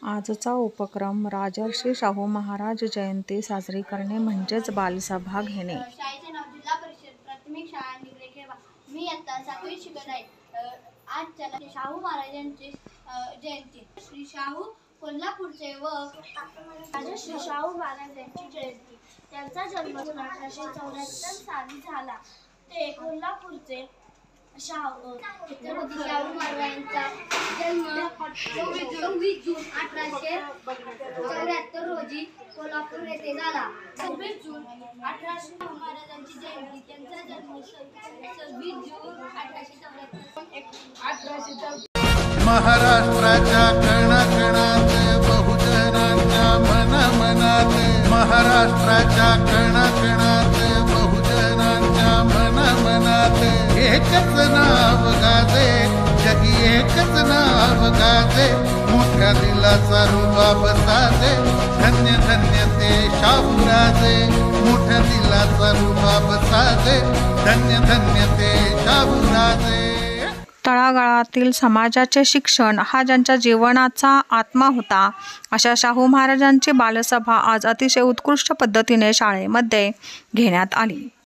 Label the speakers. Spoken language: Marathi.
Speaker 1: आजचा उपक्रम राजर्षी शाहू महाराज जयंती साजरी करणे म्हणजेच बालसभा घेणे.
Speaker 2: शाळेचे नाव जिल्हा परिषद प्राथमिक शाळा निगरेखेडा. मी आता 7वीत शिकत आहे. आज छत्रपती शाहू महाराजांची जयंती. श्री शाहू कोल्हापूरचे व राजर्षी शाहू महाराजांची जयंती. त्यांचा जन्म 1874 साली झाला. ते कोल्हापूरचे छत्रपती शाहू महाराजांचा जन्म 26 जून 1874 रोजी कोल्हापूर येथे झाला. 26 जून 1800 महाराजांची जयंती. त्यांचा जन्म 26 जून 1874.
Speaker 3: महाराष्ट्राच्या कणाकणात बहुजनांच्या मनामनात, महाराष्ट्राच्या कणाकणात बहुजनांच्या मनामनात एकच नाव गाजे, जगी एकच नाव गाजे, मोठ्या दिलाचा रुबाब साजे, धन्य धन्य ते शाहूराजे, मोठ्या दिलाचा रुबाब साजे, धन्य धन्य ते शाहूराजे.
Speaker 1: तळागाळातील समाजाचे शिक्षण हा ज्यांच्या जीवनाचा आत्मा होता, अशा शाहू महाराजांची बालसभा आज अतिशय उत्कृष्ट पद्धतीने शाळेमध्ये घेण्यात आली.